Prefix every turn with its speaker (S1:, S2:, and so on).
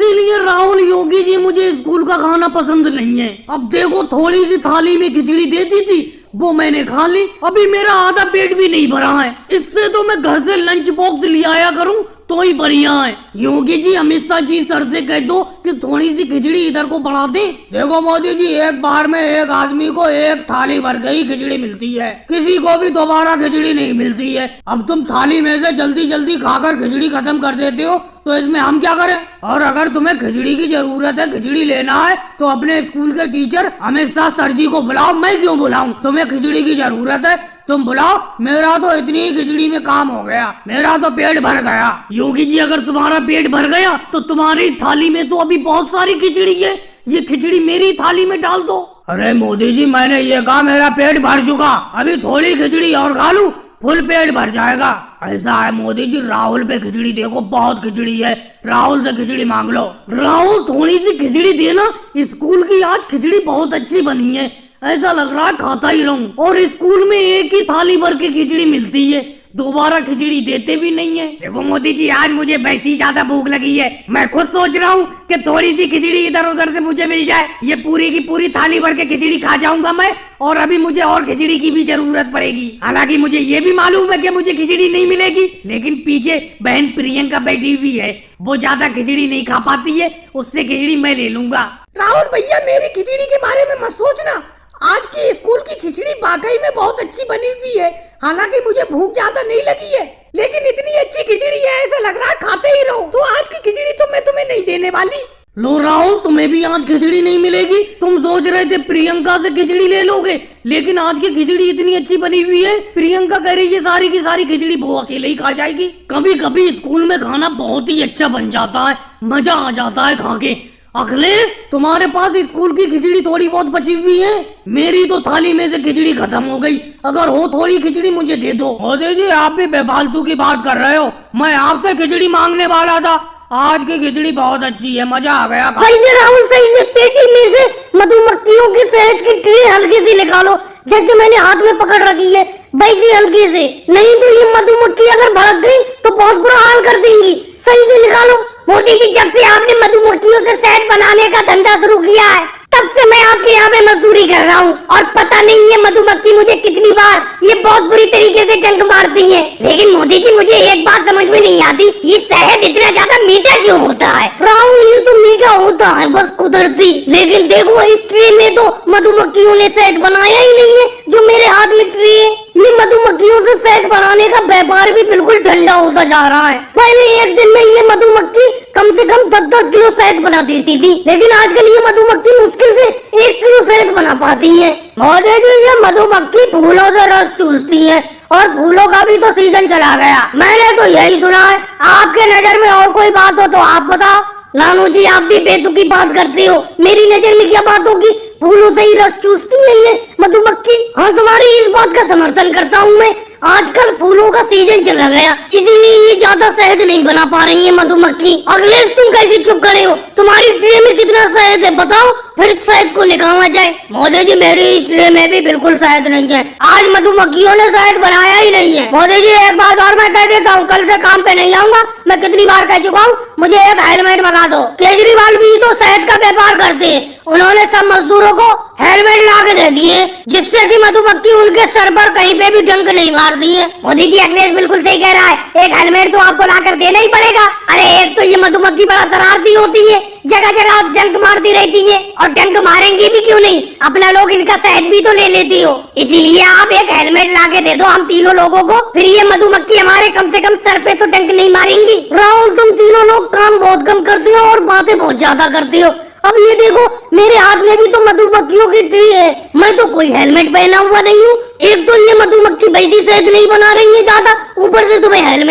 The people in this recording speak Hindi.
S1: इसीलिए राहुल योगी जी मुझे स्कूल का खाना पसंद नहीं है। अब देखो थोड़ी सी थाली में खिचड़ी देती थी वो मैंने खा ली, अभी मेरा आधा पेट भी नहीं भरा है। इससे तो मैं घर से लंच बॉक्स ले आया करूं तो ही बढ़िया है। योगी जी अमित शाह जी सर से कह दो कि थोड़ी सी खिचड़ी इधर को बढ़ा दें। देखो मोदी जी, एक बार में एक आदमी को एक थाली भर के ही खिचड़ी मिलती है, किसी को भी दोबारा खिचड़ी नहीं मिलती है। अब तुम थाली में से जल्दी जल्दी खाकर खिचड़ी खत्म कर देते हो तो इसमें हम क्या करें। और अगर तुम्हें खिचड़ी की जरूरत है, खिचड़ी लेना है तो अपने स्कूल के टीचर अमित शाह सर जी को बुलाओ। मैं क्यों बुलाऊं? तुम्हें खिचड़ी की जरूरत है तुम बुलाओ, मेरा तो इतनी ही खिचड़ी में काम हो गया, मेरा तो पेट भर गया। योगी जी अगर तुम्हारा पेट भर गया तो तुम्हारी थाली में तो अभी बहुत सारी खिचड़ी है, ये खिचड़ी मेरी थाली में डाल दो। अरे मोदी जी, मैंने ये कहा मेरा पेट भर चुका, अभी थोड़ी खिचड़ी और खा लूं फुल पेट भर जाएगा। ऐसा है मोदी जी, राहुल पे खिचड़ी देखो बहुत खिचड़ी है, राहुल से खिचड़ी मांग लो। राहुल थोड़ी सी खिचड़ी देना, स्कूल की आज खिचड़ी बहुत अच्छी बनी है, ऐसा लग रहा है खाता ही रहूं। और स्कूल में एक ही थाली भर के खिचड़ी मिलती है, दोबारा खिचड़ी देते भी नहीं है। देखो मोदी जी, आज मुझे वैसी ही ज्यादा भूख लगी है, मैं खुद सोच रहा हूँ कि थोड़ी सी खिचड़ी इधर उधर से मुझे मिल जाए, ये पूरी की पूरी थाली भर के खिचड़ी खा जाऊंगा मैं, और अभी मुझे और खिचड़ी की भी जरूरत पड़ेगी। हालांकि मुझे ये भी मालूम है कि मुझे खिचड़ी नहीं मिलेगी, लेकिन पीछे बहन प्रियंका बैठी हुई है, वो ज्यादा खिचड़ी नहीं खा पाती है, उससे खिचड़ी मैं ले लूंगा।
S2: राहुल भैया, मेरी खिचड़ी के बारे में मत सोचना, आज की स्कूल की खिचड़ी वाकई में बहुत अच्छी बनी हुई है। हालांकि मुझे भूख ज्यादा नहीं लगी है, लेकिन इतनी अच्छी खिचड़ी है ऐसा लग रहा है खाते ही रहो। तो आज की खिचड़ी तो मैं तुम्हें नहीं देने वाली।
S1: लो राहुल, तुम्हें भी आज खिचड़ी नहीं मिलेगी। तुम सोच रहे थे प्रियंका से खिचड़ी ले लोगे, लेकिन आज की खिचड़ी इतनी अच्छी बनी हुई है, प्रियंका कह रही है सारी की सारी खिचड़ी वो अकेले ही खा जाएगी। कभी कभी स्कूल में खाना बहुत ही अच्छा बन जाता है, मजा आ जाता है खा के। अखिलेश, तुम्हारे पास स्कूल की खिचड़ी थोड़ी बहुत बची हुई है, मेरी तो थाली में से खिचड़ी खत्म हो गई, अगर हो थोड़ी खिचड़ी मुझे दे दो। मोदी जी, आप भी बेफालतू की बात कर रहे हो, मैं आपसे खिचड़ी मांगने वाला था, आज की खिचड़ी बहुत अच्छी है, मजा आ गया।
S2: सही से राहुल, सही से पेटी में से मधुमक्खियों की शहद की ट्रे हल्की सी निकालो, जैसे मैंने हाथ में पकड़ रखी है वैसी हल्की से, नहीं तो ये मधुमक्खी अगर भड़क गई तो बहुत बुरा हाल कर देंगी। सही से निकालो। मोदी जी, जब से आपने मधुमक्खियों से शहद बनाने का धंधा शुरू किया है तब से मैं आपके यहाँ पे मजदूरी कर रहा हूँ, और पता नहीं ये मधुमक्खी मुझे कितनी बार ये बहुत बुरी तरीके से जंग मारती है। लेकिन मोदी जी, मुझे एक बात समझ में नहीं आती, ये शहद इतना ज्यादा मीठा क्यों होता है? राहुल, ये तो मीठा होता है बस कुदरती, लेकिन देखो इस ट्रे में तो मधुमक्खियों ने शहद बनाया ही नहीं है, जो मेरे हाथ में ट्रे है। ये मधुमक्खियों से शहद बनाने का व्यापार भी बिल्कुल ठंडा होता जा रहा है। पहले एक दिन में ये मधुमक्खी कम से कम 10-10 किलो शहद बना देती थी, लेकिन आजकल ये मधुमक्खी मुश्किल से 1 किलो शहद बना पाती है। मोदी जी, ये मधुमक्खी फूलों से रस चूसती है, और फूलों का भी तो सीजन चला गया, मैंने तो यही सुना है। आपके नजर में और कोई बात हो तो आप बताओ। नानू जी, आप भी बेतुकी बात करते हो, मेरी नजर में क्या बात होगी? फूलों से ही रस चूसती है ये मधुमक्खी। हाँ, तुम्हारी इस बात का समर्थन करता हूँ मैं, आजकल फूलों का सीजन चला गया, इसीलिए ये ज्यादा शहद नहीं बना पा रही है मधुमक्खी। अखिलेश, तुम कैसे चुप खड़े हो? तुम्हारी ट्रे में कितना शहद है बताओ, फिर शहद को निकाला जाए। मोदी जी, मेरी इस ट्रे में भी बिल्कुल शहद नहीं है, आज मधुमक्खियों ने शहद बनाया ही नहीं है। मोदी जी, एक बात और मैं कह देता हूँ, कल से काम पे नहीं आऊंगा, मैं कितनी बार कह चुका हूँ, मुझे एक हेलमेट मंगा दो। केजरीवाल भी तो शहद का व्यापार करते हैं, उन्होंने सब मजदूरों को हेलमेट ला के दे दिए, जिससे कि मधुमक्खी उनके सर पर कहीं पे भी डंक नहीं मार दिए। मोदी जी, अखिलेश बिल्कुल सही कह रहा है, एक हेलमेट तो आपको ला कर देना ही पड़ेगा। अरे एक तो ये मधुमक्खी बड़ा शरारती होती है, जगह जगह डंक मारती रहती है, और डंक मारेंगी भी क्यों नहीं, अपना लोग इनका शहद भी तो ले लेती हो, इसीलिए आप एक हेलमेट ला के दे दो हम तीनों लोगों को, फिर ये मधुमक्खी हमारे कम से कम सर पे तो डंक नहीं मारेंगी। राहुल, तुम तीनों लोग काम बहुत कम करते हो और बातें बहुत ज्यादा करते हो। अब ये देखो, मेरे हाथ में भी तो मधुमक्खियों की ट्रे है, मैं तो कोई हेलमेट पहना हुआ नहीं हूँ। एक तो ये मधुमक्खी वैसी शहद नहीं बना रही है ज्यादा, ऊपर से तुम्हें हेलमेट